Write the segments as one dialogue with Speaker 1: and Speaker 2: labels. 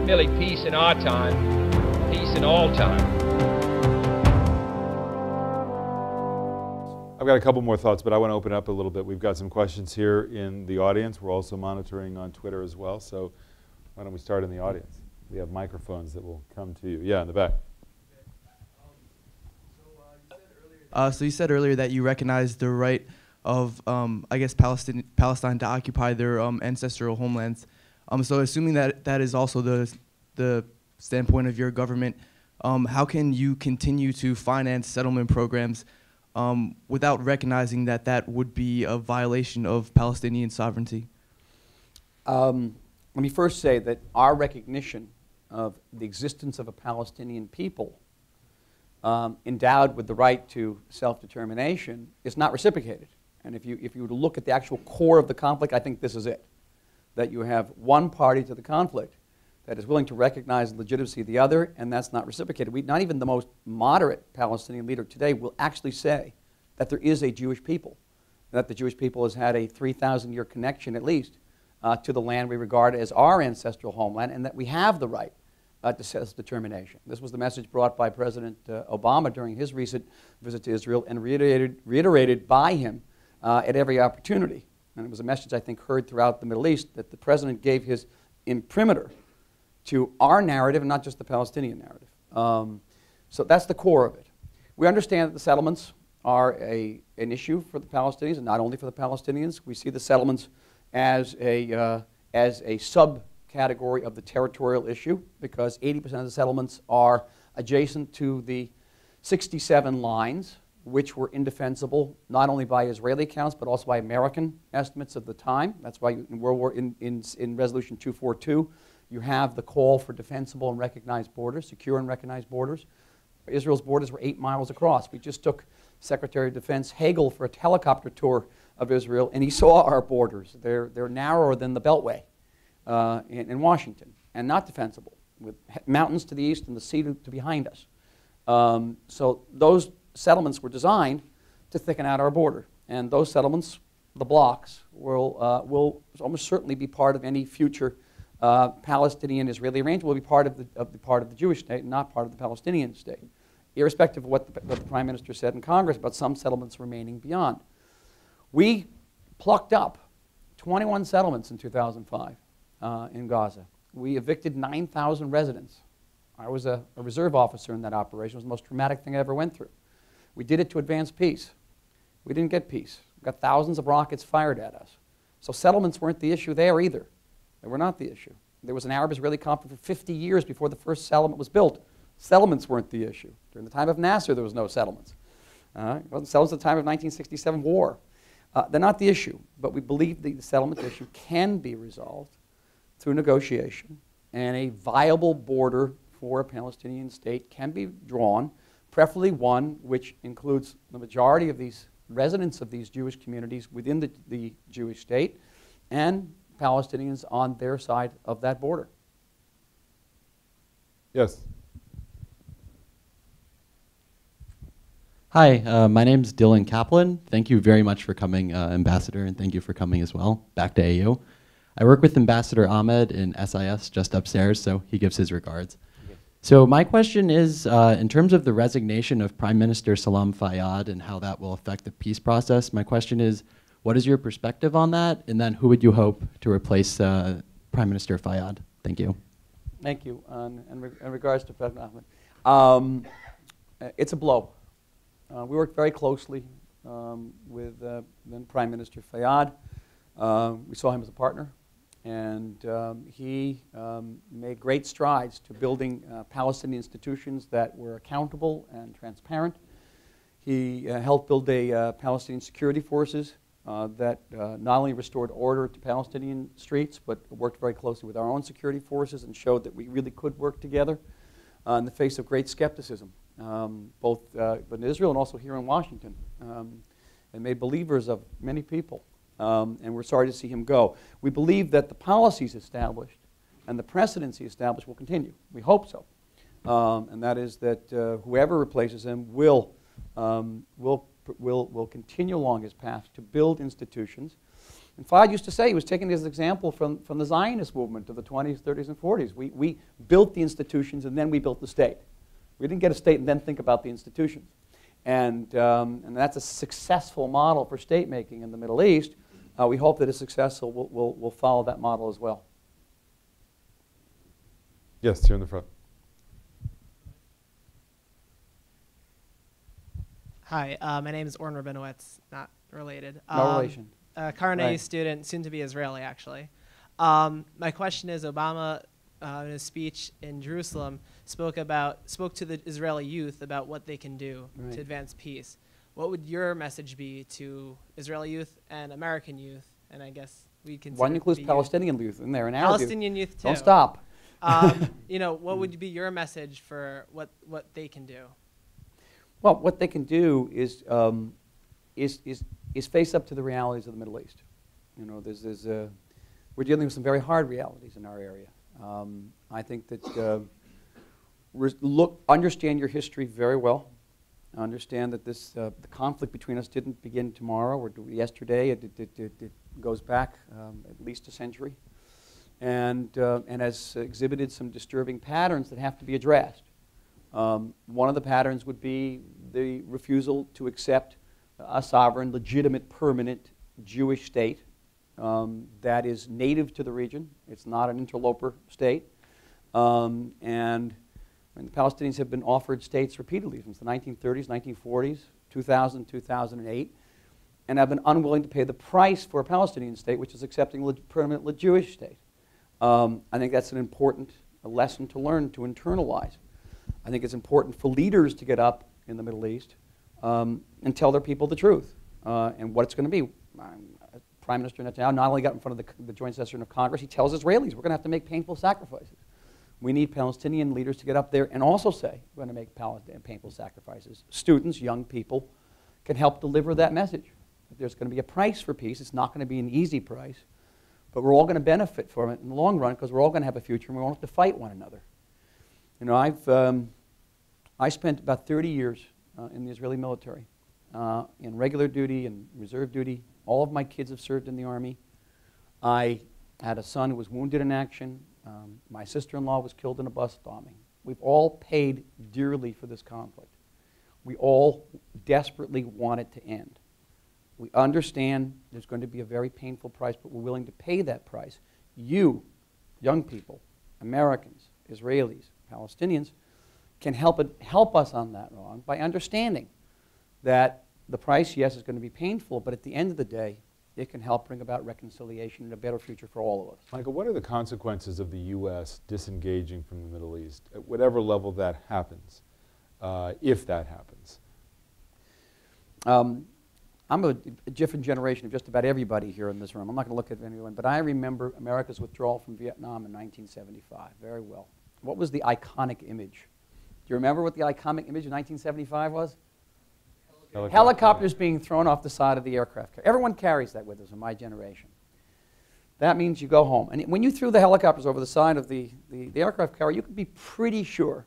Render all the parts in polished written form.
Speaker 1: merely peace in our time, peace in all time.
Speaker 2: I've got a couple more thoughts, but I want to open up a little bit. We've got some questions here in the audience. We're also monitoring on Twitter as well, so why don't we start in the audience? We have microphones that will come to you. Yeah, in the back.
Speaker 3: So you said earlier that you recognize the right of, I guess, Palestine to occupy their ancestral homelands. So assuming that that is also the standpoint of your government, how can you continue to finance settlement programs without recognizing that that would be a violation of Palestinian sovereignty?
Speaker 4: Let me first say that our recognition of the existence of a Palestinian people endowed with the right to self-determination is not reciprocated. And if you were to look at the actual core of the conflict, I think this is it. That you have one party to the conflict that is willing to recognize the legitimacy of the other, and that's not reciprocated. Not even the most moderate Palestinian leader today will actually say that there is a Jewish people, that the Jewish people has had a 3,000-year connection at least to the land we regard as our ancestral homeland, and that we have the right to self-determination. This was the message brought by President Obama during his recent visit to Israel and reiterated by him at every opportunity. And it was a message, I think, heard throughout the Middle East, that the President gave his imprimatur to our narrative and not just the Palestinian narrative. So that's the core of it. We understand that the settlements are an issue for the Palestinians, and not only for the Palestinians. We see the settlements as a subcategory of the territorial issue, because 80% of the settlements are adjacent to the 67 lines, which were indefensible not only by Israeli accounts but also by American estimates of the time. That's why in Resolution 242 you have the call for defensible and recognized borders, secure and recognized borders. Israel's borders were 8 miles across. We just took Secretary of Defense Hagel for a helicopter tour of Israel, and he saw our borders. They're narrower than the Beltway in Washington, and not defensible, with mountains to the east and the sea to behind us. So those settlements were designed to thicken out our border, and those settlements, the blocks, will almost certainly be part of any future Palestinian-Israeli arrangement. Will be part of the Jewish state, and not part of the Palestinian state, irrespective of what the Prime Minister said in Congress about some settlements remaining beyond. We plucked up 21 settlements in 2005 in Gaza. We evicted 9,000 residents. I was a reserve officer in that operation. It was the most traumatic thing I ever went through. We did it to advance peace. We didn't get peace. We got thousands of rockets fired at us. So settlements weren't the issue there either. They were not the issue. There was an Arab-Israeli conflict for 50 years before the first settlement was built. Settlements weren't the issue. During the time of Nasser, there was no settlements. It wasn't settlements at the time of 1967 war. They're not the issue, but we believe the settlement issue can be resolved through negotiation, and a viable border for a Palestinian state can be drawn, preferably one which includes the majority of these residents of these Jewish communities within the Jewish state, and Palestinians on their side of that border.
Speaker 2: Yes.
Speaker 5: Hi, my name's Dylan Kaplan. Thank you very much for coming, Ambassador, and thank you for coming as well, back to AU. I work with Ambassador Ahmed in SIS just upstairs, so he gives his regards. Okay. So my question is, in terms of the resignation of Prime Minister Salam Fayyad and how that will affect the peace process, my question is, what is your perspective on that? And then who would you hope to replace Prime Minister Fayyad? Thank you.
Speaker 4: Thank you. In regards to President Ahmed, it's a blow. We worked very closely with then Prime Minister Fayyad. We saw him as a partner, and he made great strides to building Palestinian institutions that were accountable and transparent. He helped build a Palestinian security forces that not only restored order to Palestinian streets, but worked very closely with our own security forces and showed that we really could work together in the face of great skepticism, both in Israel and also here in Washington, and made believers of many people. And we're sorry to see him go. We believe that the policies established and the precedents he established will continue. We hope so. And that is that whoever replaces him will continue along his path to build institutions And Fayed used to say, he was taking this example from the Zionist movement of the 20s, 30s, and 40s. We built the institutions and then we built the state. We didn't get a state and then think about the institutions. And that's a successful model for state making in the Middle East. We hope that it's successful. We'll follow that model as well.
Speaker 2: Yes, here in the front.
Speaker 6: Hi, my name is Orn Rabinowitz, not related.
Speaker 4: No relation.
Speaker 6: Carnegie
Speaker 4: Right.
Speaker 6: student, soon to be Israeli, actually. My question is, Obama, in his speech in Jerusalem, spoke to the Israeli youth about what they can do
Speaker 4: Right.
Speaker 6: to advance peace. What would your message be to Israeli youth and American youth? And I guess we can.
Speaker 4: Why don't you include Palestinian youth in there and Arab youth?
Speaker 6: Palestinian youth too.
Speaker 4: Don't stop.
Speaker 6: What would be your message for what they can do?
Speaker 4: Well, what they can do is face up to the realities of the Middle East. You know, we're dealing with some very hard realities in our area. I think that understand your history very well. Understand that the conflict between us didn't begin tomorrow or yesterday. It goes back at least a century, and has exhibited some disturbing patterns that have to be addressed. One of the patterns would be the refusal to accept a sovereign, legitimate, permanent Jewish state that is native to the region. It's not an interloper state. And the Palestinians have been offered states repeatedly since the 1930s, 1940s, 2000, 2008, and have been unwilling to pay the price for a Palestinian state, which is accepting a permanent Jewish state. I think that's an important lesson to learn, to internalize. I think it's important for leaders to get up in the Middle East and tell their people the truth and what it's going to be. Prime Minister Netanyahu not only got in front of the joint session of Congress, he tells Israelis, we're going to have to make painful sacrifices. We need Palestinian leaders to get up there and also say, we're going to make painful sacrifices. Students, young people, can help deliver that message. That there's going to be a price for peace. It's not going to be an easy price, but we're all going to benefit from it in the long run because we're all going to have a future and we won't have to fight one another. You know, I spent about 30 years in the Israeli military, in regular duty and reserve duty. All of my kids have served in the Army. I had a son who was wounded in action. My sister-in-law was killed in a bus bombing. We've all paid dearly for this conflict. We all desperately want it to end. We understand there's going to be a very painful price, but we're willing to pay that price. You, young people, Americans, Israelis, Palestinians, can help us on that wrong by understanding that the price, yes, is going to be painful, but at the end of the day, it can help bring about reconciliation and a better future for all of us.
Speaker 2: Michael, what are the consequences of the U.S. disengaging from the Middle East, at whatever level that happens, if that happens?
Speaker 4: I'm a different generation of just about everybody here in this room. I'm not going to look at anyone, but I remember America's withdrawal from Vietnam in 1975 very well. What was the iconic image? Do you remember what the iconic image of 1975 was? Helicopters being thrown off the side of the aircraft carrier. Everyone carries that with us in my generation. That means you go home. And when you threw the helicopters over the side of the aircraft carrier, you could be pretty sure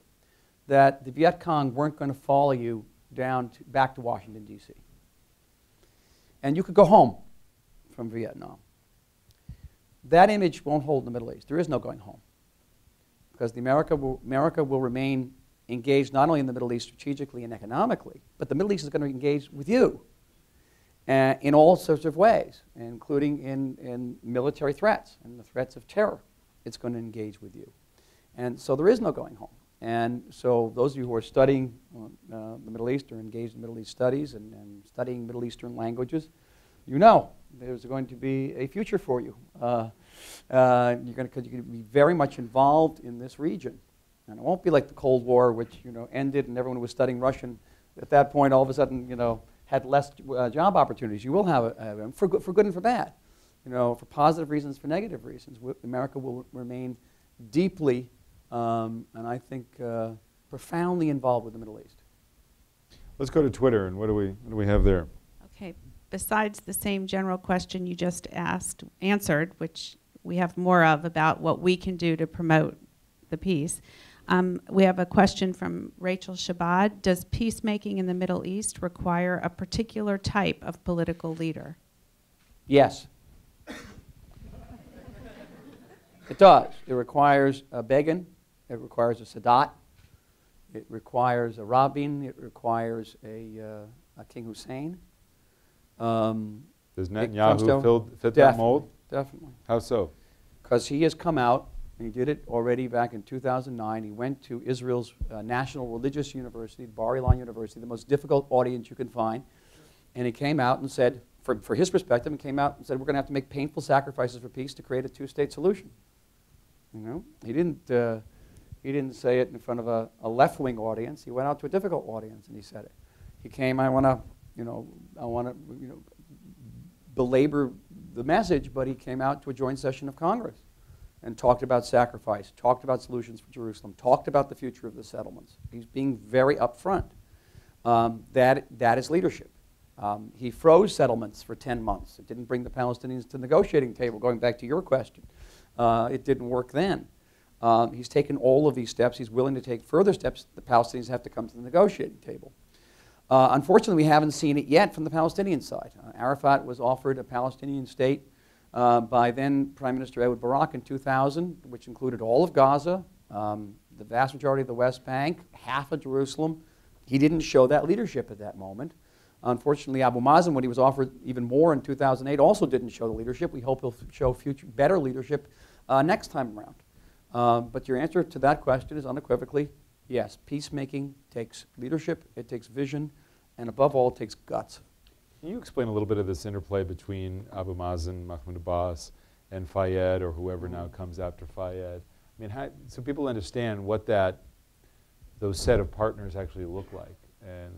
Speaker 4: that the Viet Cong weren't going to follow you back to Washington, D.C. And you could go home from Vietnam. That image won't hold in the Middle East. There is no going home. Because America will remain engaged not only in the Middle East strategically and economically, but the Middle East is going to engage with you in all sorts of ways, including in military threats and the threats of terror. It's going to engage with you. And so there is no going home. And so those of you who are studying the Middle East or engaged in Middle East studies and studying Middle Eastern languages, you know there's going to be a future for you. You're going to be very much involved in this region. And it won't be like the Cold War, which ended and everyone who was studying Russian at that point all of a sudden had less job opportunities. You will have for good and for bad, for positive reasons, for negative reasons. America will remain deeply and I think profoundly involved with the Middle East.
Speaker 2: Let's go to Twitter, and what do we have there?
Speaker 7: Okay. Besides the same general question you just answered, which we have more of about what we can do to promote the peace, we have a question from Rachel Shabad. Does peacemaking in the Middle East require a particular type of political leader?
Speaker 4: Yes. It does. It requires a Begin. It requires a Sadat. It requires a Rabin. It requires a King Hussein.
Speaker 2: Does Netanyahu fit that mold?
Speaker 4: Definitely.
Speaker 2: How so?
Speaker 4: Because he has come out, and he did it already back in 2009. He went to Israel's National Religious University, Bar Ilan University, the most difficult audience you can find. And he came out and said, for his perspective, and came out and said, we're going to have to make painful sacrifices for peace to create a two-state solution. You know, he didn't say it in front of a left-wing audience. He went out to a difficult audience and he said it. He came, I want to belabor the message, but he came out to a joint session of Congress and talked about sacrifice, talked about solutions for Jerusalem, talked about the future of the settlements. He's being very upfront. That is leadership. He froze settlements for 10 months. It didn't bring the Palestinians to the negotiating table, going back to your question. It didn't work then. He's taken all of these steps. He's willing to take further steps. The Palestinians have to come to the negotiating table. Unfortunately, we haven't seen it yet from the Palestinian side. Arafat was offered a Palestinian state by then Prime Minister Ehud Barak in 2000, which included all of Gaza, the vast majority of the West Bank, half of Jerusalem. He didn't show that leadership at that moment. Unfortunately, Abu Mazen, when he was offered even more in 2008, also didn't show the leadership. We hope he'll show better leadership next time around. But your answer to that question is unequivocally yes. Peacemaking takes leadership, it takes vision, and above all, it takes guts.
Speaker 2: Can you explain a little bit of this interplay between Abu Mazen, Mahmoud Abbas, and Fayyad, or whoever now comes after Fayyad? I mean, so people understand what those set of partners actually look like and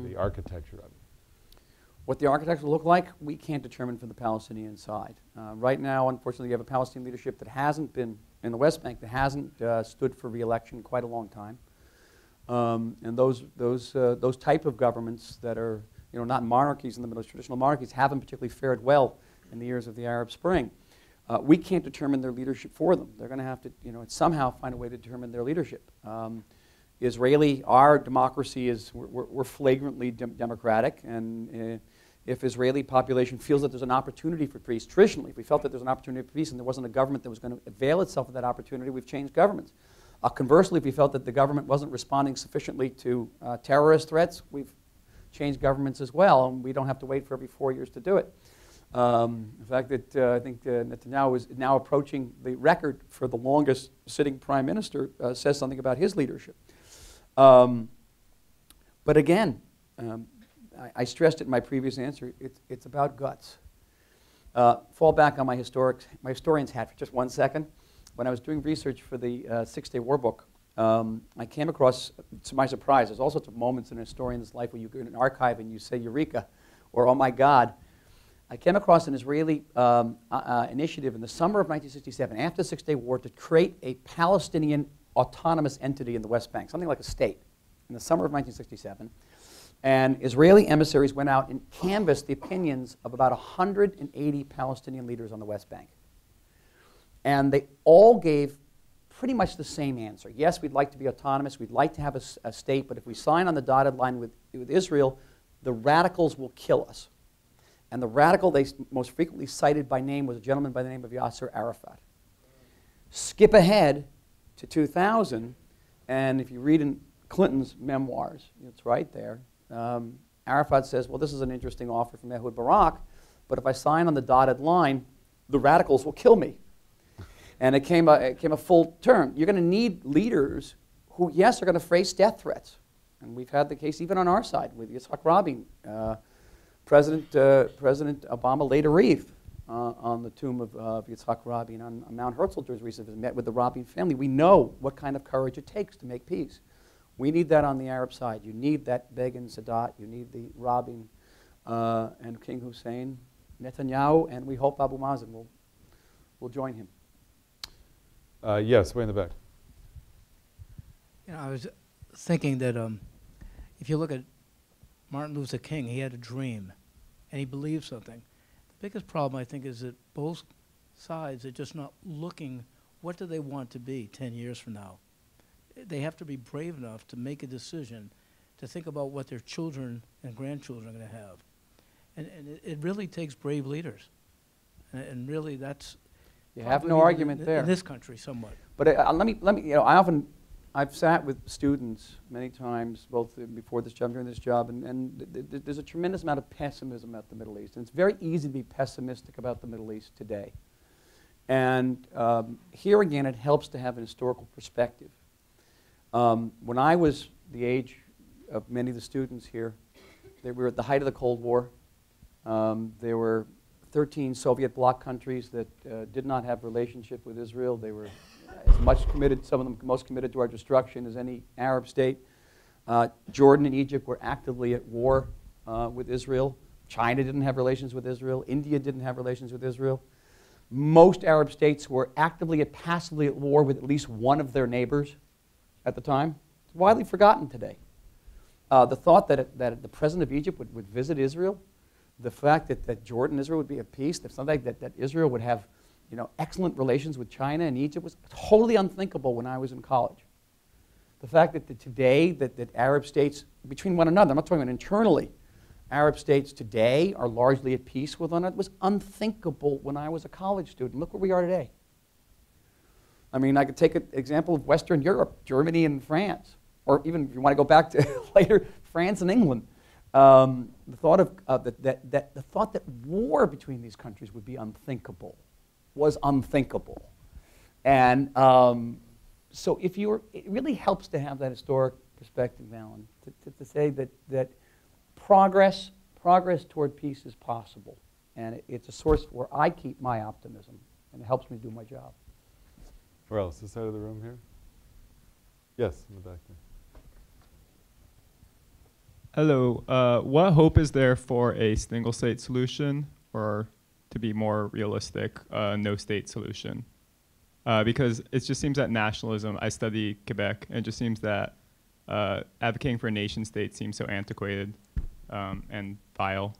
Speaker 2: the architecture of it.
Speaker 4: What the architecture will look like, we can't determine from the Palestinian side. Right now, unfortunately, you have a Palestinian leadership that hasn't been, in the West Bank, that hasn't stood for re-election in quite a long time. And those type of governments that are not monarchies in the middle, traditional monarchies, haven't particularly fared well in the years of the Arab Spring. We can't determine their leadership for them. They're going to have to somehow find a way to determine their leadership. Our democracy is, we're flagrantly democratic, and if Israeli population feels that there's an opportunity for peace, traditionally, if we felt that there's an opportunity for peace and there wasn't a government that was going to avail itself of that opportunity, we've changed governments. Conversely, if we felt that the government wasn't responding sufficiently to terrorist threats, we've changed governments as well, and we don't have to wait for every 4 years to do it. The fact that I think Netanyahu is now approaching the record for the longest sitting prime minister says something about his leadership. But again, I stressed it in my previous answer, it's about guts. Fall back on my historian's hat for just 1 second. When I was doing research for the Six-Day War book, I came across, to my surprise, there's all sorts of moments in a historian's life where you go in an archive and you say, Eureka, or oh my God. I came across an Israeli initiative in the summer of 1967, after the Six-Day War, to create a Palestinian autonomous entity in the West Bank, something like a state, in the summer of 1967. And Israeli emissaries went out and canvassed the opinions of about 180 Palestinian leaders on the West Bank. And they all gave pretty much the same answer. Yes, we'd like to be autonomous, we'd like to have a state, but if we sign on the dotted line with Israel, the radicals will kill us. And the radical they most frequently cited by name was a gentleman by the name of Yasser Arafat. Skip ahead to 2000, and if you read in Clinton's memoirs, it's right there, Arafat says, well, this is an interesting offer from Ehud Barak, but if I sign on the dotted line, the radicals will kill me. And it came a full term. You're going to need leaders who, yes, are going to face death threats. And we've had the case even on our side with Yitzhak Rabin. President Obama laid a wreath on the tomb of Yitzhak Rabin on Mount Herzl during his recent visit, met with the Rabin family. We know what kind of courage it takes to make peace. We need that on the Arab side. You need that Begin, Sadat, you need the Rabin and King Hussein, Netanyahu, and we hope Abu Mazen will join him.
Speaker 2: Yes, way in the back.
Speaker 8: I was thinking that if you look at Martin Luther King, he had a dream, and he believed something. The biggest problem, I think, is that both sides are just not looking, what do they want to be 10 years from now? They have to be brave enough to make a decision to think about what their children and grandchildren are going to have. And it really takes brave leaders. And really that's...
Speaker 4: You have
Speaker 8: Probably
Speaker 4: no
Speaker 8: even
Speaker 4: argument there.
Speaker 8: In this country, somewhat.
Speaker 4: But let me, you know, I've sat with students many times, both before this job and during this job, and there's a tremendous amount of pessimism about the Middle East. And it's very easy to be pessimistic about the Middle East today. And here again, it helps to have an historical perspective. When I was the age of many of the students here, they were at the height of the Cold War. There were 13 Soviet bloc countries that did not have relationship with Israel. They were as much committed, some of them most committed to our destruction as any Arab state. Jordan and Egypt were actively at war with Israel. China didn't have relations with Israel. India didn't have relations with Israel. Most Arab states were actively and passively at war with at least one of their neighbors at the time. It's widely forgotten today. The thought that the president of Egypt would visit Israel, the fact that Jordan and Israel would be at peace, that Israel would have, you know, excellent relations with China and Egypt was totally unthinkable when I was in college. The fact that today that Arab states, between one another, I'm not talking about internally, Arab states today are largely at peace with one another was unthinkable when I was a college student. Look where we are today. I mean, I could take an example of Western Europe, Germany and France, or even if you want to go back to later, France and England. The thought that war between these countries would be unthinkable was unthinkable. And so it really helps to have that historic perspective, Alan, to say that progress toward peace is possible. And it's a source where I keep my optimism, and it helps me do my job.
Speaker 2: Where else? This side of the room here? Yes, in the back there.
Speaker 9: Hello. What hope is there for a single-state solution, or to be more realistic, no-state solution? Because it just seems that nationalism, I study Quebec, and it just seems that advocating for a nation-state seems so antiquated and vile.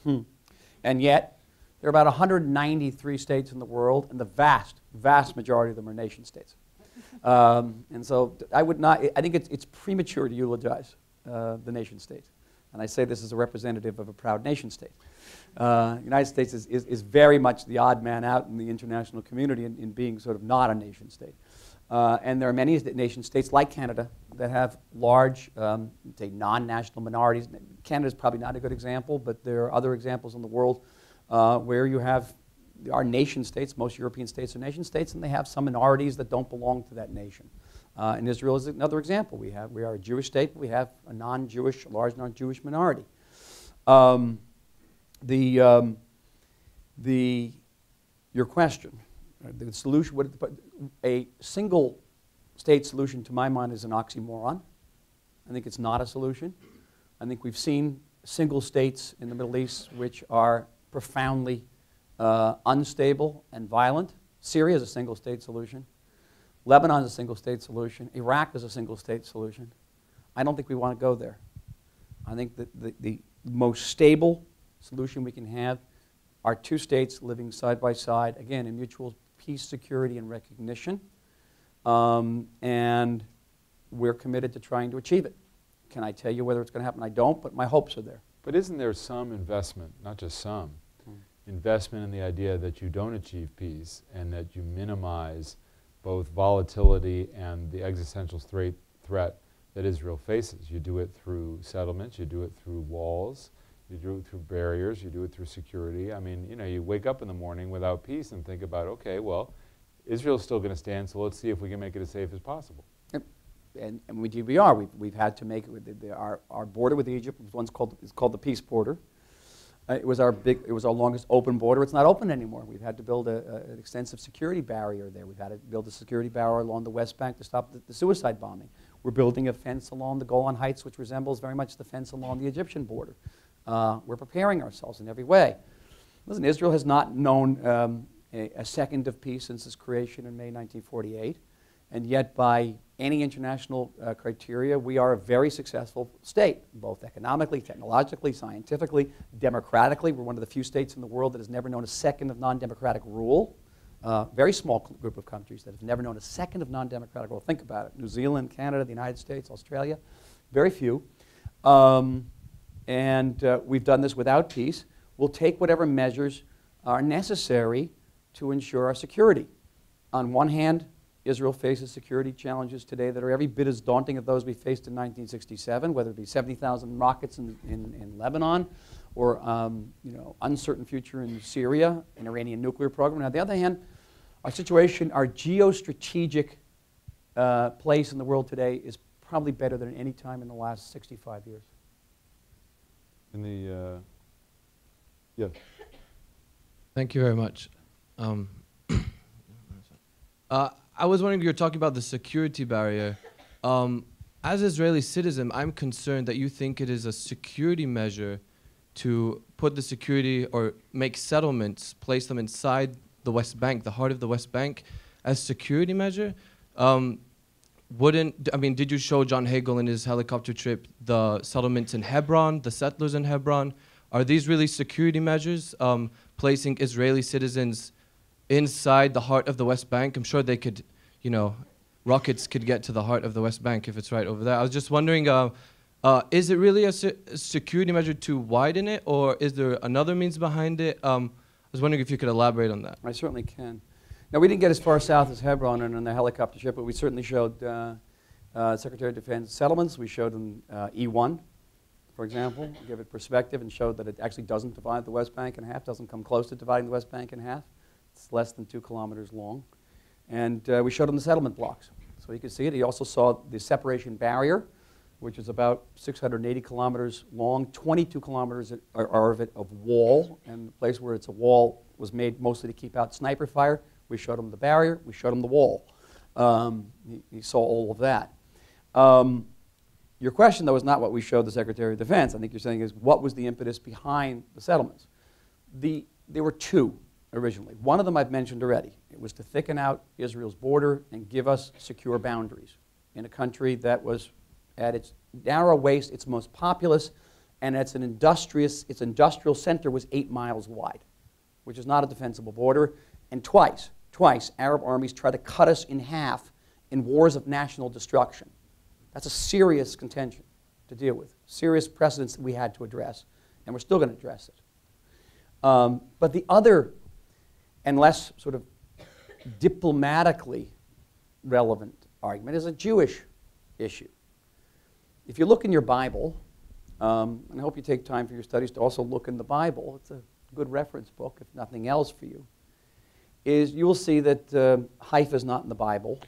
Speaker 4: And yet, there are about 193 states in the world, and the vast, vast majority of them are nation states. And so I think it's premature to eulogize the nation state. And I say this as a representative of a proud nation state. The United States is very much the odd man out in the international community in being sort of not a nation state. And there are many nation states like Canada that have large, say, non-national minorities. Canada is probably not a good example, but there are other examples in the world where you have our nation states. Most European states are nation states, and they have some minorities that don't belong to that nation. And Israel is another example. We are a Jewish state, but we have a non-Jewish, large non-Jewish minority. Your question, the solution, a single state solution to my mind is an oxymoron. I think it's not a solution. I think we've seen single states in the Middle East which are profoundly unstable and violent. Syria is a single state solution. Lebanon is a single state solution. Iraq is a single state solution. I don't think we want to go there. I think that the most stable solution we can have are two states living side by side, again, in mutual peace, security, and recognition. And we're committed to trying to achieve it. Can I tell you whether it's going to happen? I don't, but my hopes are there.
Speaker 2: But isn't there some investment, not just some, investment in the idea that you don't achieve peace and that you minimize both volatility and the existential threat that Israel faces? You do it through settlements, you do it through walls, you do it through barriers, you do it through security. I mean, you know, you wake up in the morning without peace and think about, okay, well, Israel's still going to stand, so let's see if we can make it as safe as possible.
Speaker 4: And we are. We've had to make it. Our border with Egypt is called the peace border. It was our longest open border. It's not open anymore. We've had to build an extensive security barrier there. We've had to build a security barrier along the West Bank to stop the suicide bombing. We're building a fence along the Golan Heights, which resembles very much the fence along the Egyptian border. We're preparing ourselves in every way. Listen, Israel has not known a second of peace since its creation in May 1948, and yet by any international criteria, we are a very successful state, both economically, technologically, scientifically, democratically. We're one of the few states in the world that has never known a second of non-democratic rule. Very small group of countries that have never known a second of non-democratic rule. Think about it. New Zealand, Canada, the United States, Australia, very few. And we've done this without peace. We'll take whatever measures are necessary to ensure our security. On one hand, Israel faces security challenges today that are every bit as daunting as those we faced in 1967, whether it be 70,000 rockets in Lebanon or uncertain future in Syria, an Iranian nuclear program. And on the other hand, our situation, our geostrategic place in the world today is probably better than any time in the last 65 years.
Speaker 2: In the, yeah.
Speaker 10: Thank you very much. I was wondering, you were talking about the security barrier. As an Israeli citizen, I'm concerned that you think it is a security measure to put the security or make settlements, place them inside the West Bank, the heart of the West Bank, as security measure. Did you show John Hagel in his helicopter trip the settlements in Hebron, the settlers in Hebron? Are these really security measures, placing Israeli citizens inside the heart of the West Bank? I'm sure they could, rockets could get to the heart of the West Bank if it's right over there. I was just wondering, is it really a security measure to widen it, or is there another means behind it? I was wondering if you could elaborate on that.
Speaker 4: I certainly can. Now, we didn't get as far south as Hebron and on the helicopter trip, but we certainly showed Secretary of Defense settlements. We showed them E1, for example, give it perspective and showed that it actually doesn't divide the West Bank in half, doesn't come close to dividing the West Bank in half. It's less than 2 kilometers long. And we showed him the settlement blocks. So he could see it. He also saw the separation barrier, which is about 680 kilometers long. 22 kilometers are of it of wall. And the place where it's a wall was made mostly to keep out sniper fire. We showed him the barrier. We showed him the wall. He saw all of that. Your question, though, is not what we showed the Secretary of Defense. I think you're saying is what was the impetus behind the settlements? There were two originally. One of them I've mentioned already. It was to thicken out Israel's border and give us secure boundaries in a country that was at its narrow waist, its most populous, and its industrial center was 8 miles wide, which is not a defensible border. And twice, Arab armies tried to cut us in half in wars of national destruction. That's a serious contention to deal with, serious precedents that we had to address, and we're still going to address it. But the other and less sort of diplomatically relevant argument is a Jewish issue. If you look in your Bible, and I hope you take time for your studies to also look in the Bible, it's a good reference book, if nothing else for you, is you will see that Haifa is not in the Bible.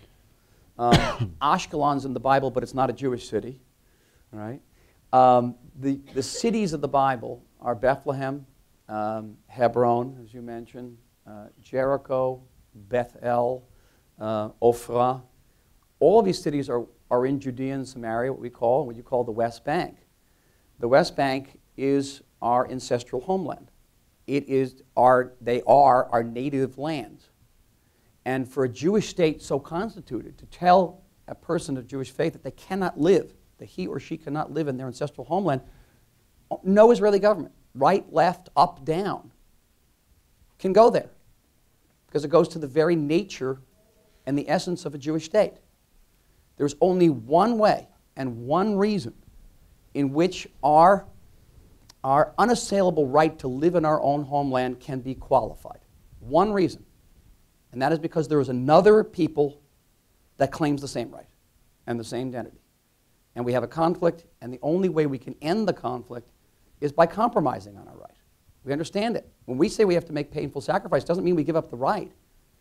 Speaker 4: Ashkelon's in the Bible, but it's not a Jewish city. Right? The cities of the Bible are Bethlehem, Hebron, as you mentioned, Jericho, Bethel, Ophrah. All of these cities are in Judea and Samaria, what you call the West Bank. The West Bank is our ancestral homeland. They are our native lands. And for a Jewish state so constituted to tell a person of Jewish faith that they cannot live, that he or she cannot live in their ancestral homeland, no Israeli government, right, left, up, down, can go there. Because it goes to the very nature and the essence of a Jewish state. There's only one way and one reason in which our unassailable right to live in our own homeland can be qualified. One reason. And that is because there is another people that claims the same right and the same identity. And we have a conflict, and the only way we can end the conflict is by compromising on our right. We understand it. When we say we have to make painful sacrifice, it doesn't mean we give up the right.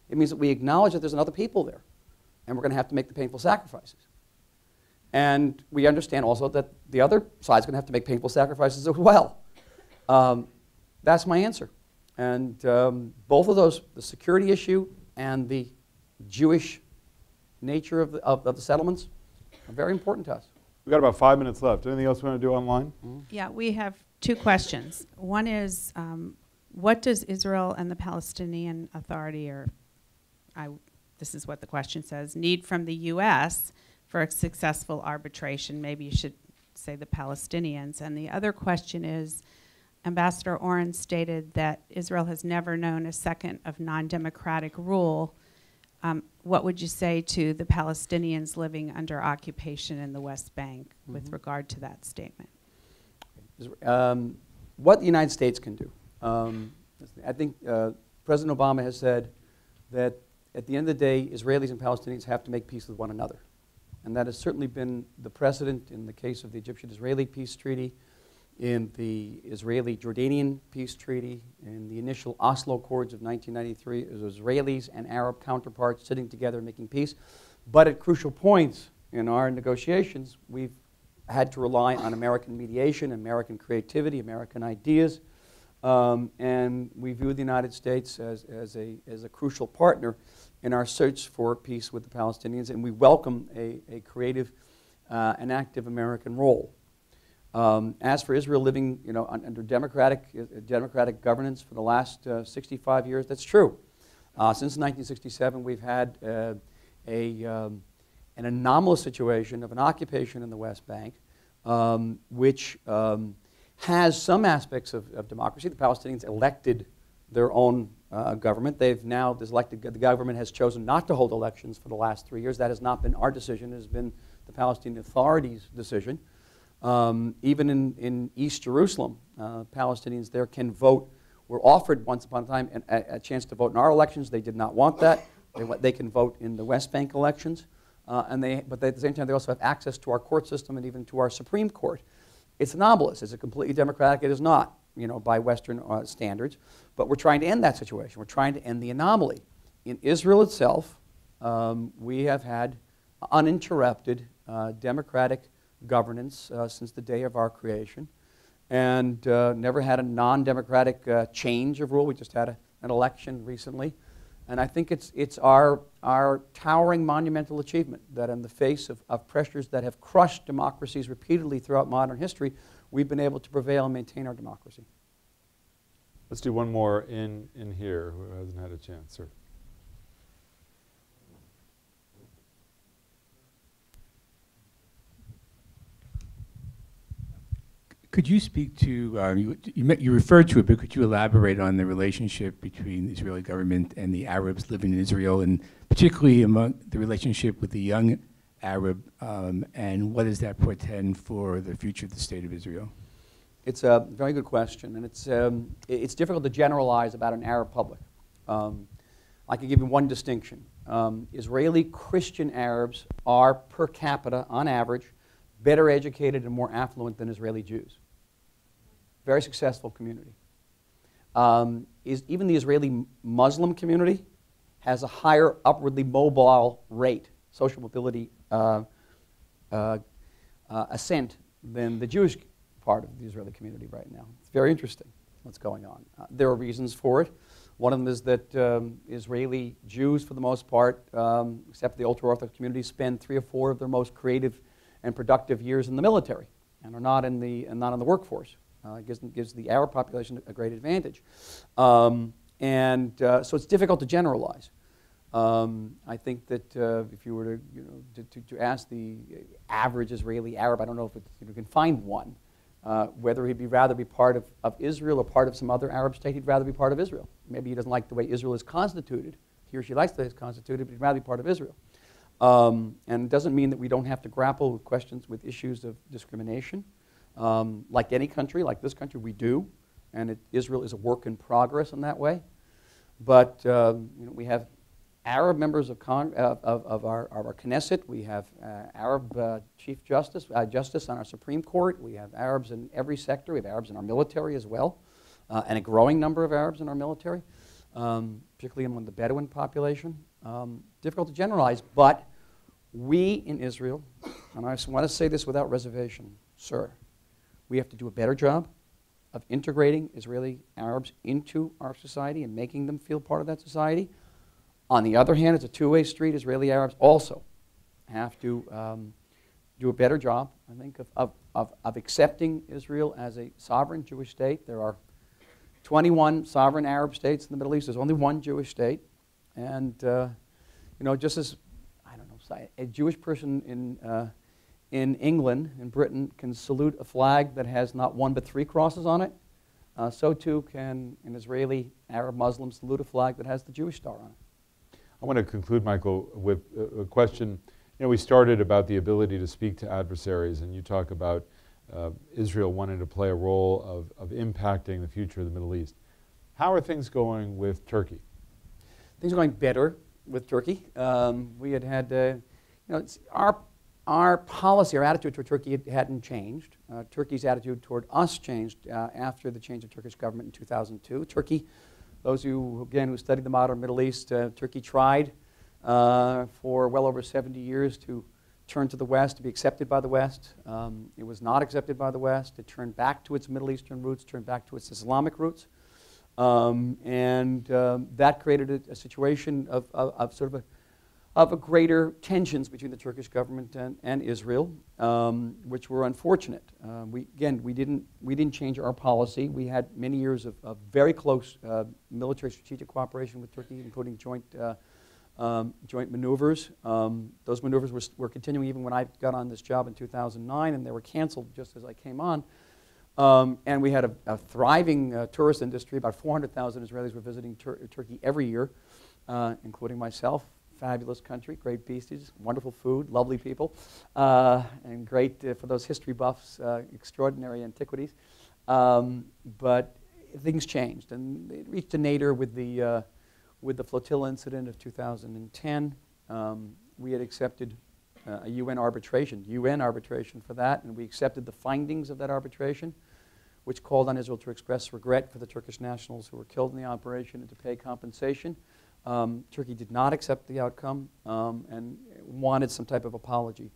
Speaker 4: It means that we acknowledge that there's another people there, and we're going to have to make the painful sacrifices. And we understand also that the other side's going to have to make painful sacrifices as well. That's my answer. And both of those, the security issue and the Jewish nature of the settlements, are very important to us.
Speaker 2: We've got about 5 minutes left. Anything else we want to do online?
Speaker 7: Yeah, we have 2 questions. One is, what does Israel and the Palestinian Authority, this is what the question says, need from the U.S. for a successful arbitration? Maybe you should say the Palestinians. And the other question is, Ambassador Oren stated that Israel has never known a second of non-democratic rule. What would you say to the Palestinians living under occupation in the West Bank with regard to that statement?
Speaker 4: What the United States can do. I think President Obama has said that at the end of the day, Israelis and Palestinians have to make peace with one another. And that has certainly been the precedent in the case of the Egyptian-Israeli peace treaty, in the Israeli-Jordanian peace treaty, in the initial Oslo Accords of 1993. It was Israelis and Arab counterparts sitting together making peace. But at crucial points in our negotiations, we've had to rely on American mediation, American creativity, American ideas. And we view the United States as a crucial partner in our search for peace with the Palestinians, and we welcome a creative and active American role. As for Israel living, under democratic governance for the last 65 years, that's true. Since 1967, we've had an anomalous situation of an occupation in the West Bank, which has some aspects of democracy. The Palestinians elected their own government. The government has chosen not to hold elections for the last 3 years. That has not been our decision. It has been the Palestinian Authority's decision. Even in East Jerusalem, Palestinians there can vote. Were offered once upon a time a chance to vote in our elections. They did not want that. They can vote in the West Bank elections. But at the same time, they also have access to our court system and even to our Supreme Court. It's anomalous. Is it completely democratic? It is not, by Western standards. But we're trying to end that situation. We're trying to end the anomaly. In Israel itself, we have had uninterrupted democratic governance since the day of our creation, and never had a non-democratic change of rule. We just had an election recently. And I think it's our towering monumental achievement that in the face of pressures that have crushed democracies repeatedly throughout modern history, we've been able to prevail and maintain our democracy.
Speaker 2: Let's do one more in here who hasn't had a chance, sir.
Speaker 11: Could you speak to, you referred to it, but could you elaborate on the relationship between the Israeli government and the Arabs living in Israel, and particularly among the relationship with the young Arab, and what does that portend for the future of the State of Israel?
Speaker 4: It's a very good question, and it's difficult to generalize about an Arab public. I can give you one distinction. Israeli Christian Arabs are, per capita, on average, better educated and more affluent than Israeli Jews. Very successful community. Even the Israeli Muslim community has a higher upwardly mobile rate, social mobility ascent, than the Jewish part of the Israeli community right now. It's very interesting what's going on. There are reasons for it. One of them is that Israeli Jews, for the most part, except the ultra-Orthodox community, spend 3 or 4 of their most creative and productive years in the military, and are not in the workforce. It gives the Arab population a great advantage, so it's difficult to generalize. I think that if you were to ask the average Israeli Arab, I don't know if you can find one, whether he'd rather be part of Israel or part of some other Arab state. He'd rather be part of Israel. Maybe he doesn't like the way Israel is constituted. He or she likes the way it's constituted, but he'd rather be part of Israel. And it doesn't mean that we don't have to grapple with issues of discrimination. Like any country, like this country, we do. And Israel is a work in progress in that way. But we have Arab members of our Knesset. We have Arab Chief Justice on our Supreme Court. We have Arabs in every sector. We have Arabs in our military as well, and a growing number of Arabs in our military, particularly among the Bedouin population. Difficult to generalize, but we in Israel, and I want to say this without reservation, sir, we have to do a better job of integrating Israeli Arabs into our society and making them feel part of that society. On the other hand, it's a two-way street. Israeli Arabs also have to do a better job, I think, of accepting Israel as a sovereign Jewish state. There are 21 sovereign Arab states in the Middle East. There's only one Jewish state. And, just as, I don't know, a Jewish person in England, in Britain, can salute a flag that has not 1 but 3 crosses on it, so too can an Israeli Arab Muslim salute a flag that has the Jewish star on it.
Speaker 2: I want to conclude, Michael, with a question. We started about the ability to speak to adversaries, and you talk about Israel wanting to play a role of impacting the future of the Middle East. How are things going with Turkey?
Speaker 4: Things are going better with Turkey. We had, our policy, our attitude toward Turkey hadn't changed. Turkey's attitude toward us changed after the change of Turkish government in 2002. Turkey, those who studied the modern Middle East, Turkey tried for well over 70 years to turn to the West, to be accepted by the West. It was not accepted by the West. It turned back to its Middle Eastern roots, turned back to its Islamic roots. That created a situation of sort of a greater tensions between the Turkish government and Israel, which were unfortunate. We didn't change our policy. We had many years of very close military strategic cooperation with Turkey, including joint maneuvers. Those maneuvers were continuing even when I got on this job in 2009, and they were canceled just as I came on. And we had a thriving tourist industry. About 400,000 Israelis were visiting Turkey every year, including myself. Fabulous country, great beaches, wonderful food, lovely people, and great, for those history buffs, extraordinary antiquities. But things changed, and it reached a nadir with the flotilla incident of 2010. We had accepted a UN arbitration for that, and we accepted the findings of that arbitration, which called on Israel to express regret for the Turkish nationals who were killed in the operation and to pay compensation. Turkey did not accept the outcome and wanted some type of apology.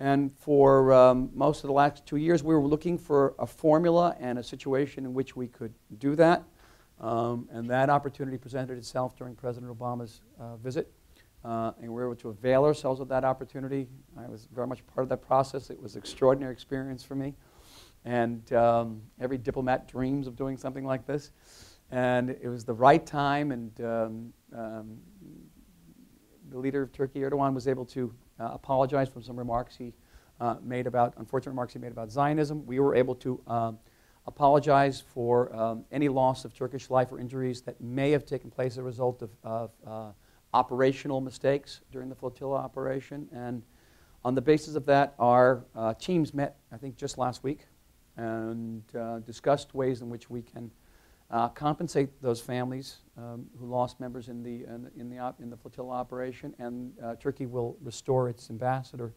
Speaker 4: And for most of the last 2 years, we were looking for a formula and a situation in which we could do that. And that opportunity presented itself during President Obama's visit. And we were able to avail ourselves of that opportunity. I was very much part of that process. It was an extraordinary experience for me. And every diplomat dreams of doing something like this. And it was the right time, and the leader of Turkey, Erdogan, was able to apologize for some remarks he made about, unfortunate remarks he made about Zionism. We were able to apologize for any loss of Turkish life or injuries that may have taken place as a result of operational mistakes during the flotilla operation. And on the basis of that, our teams met, I think, just last week and discussed ways in which we can compensate those families who lost members in the flotilla operation, and Turkey will restore its ambassador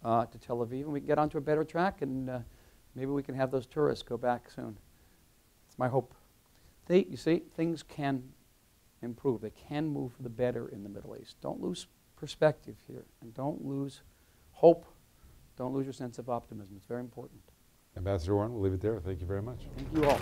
Speaker 4: to Tel Aviv, and we can get onto a better track, and maybe we can have those tourists go back soon. It's my hope. You see, things can improve. They can move for the better in the Middle East. Don't lose perspective here, and don't lose hope. Don't lose your sense of optimism. It's very important.
Speaker 2: Ambassador Warren, we'll leave it there. Thank you very much.
Speaker 4: Thank you all.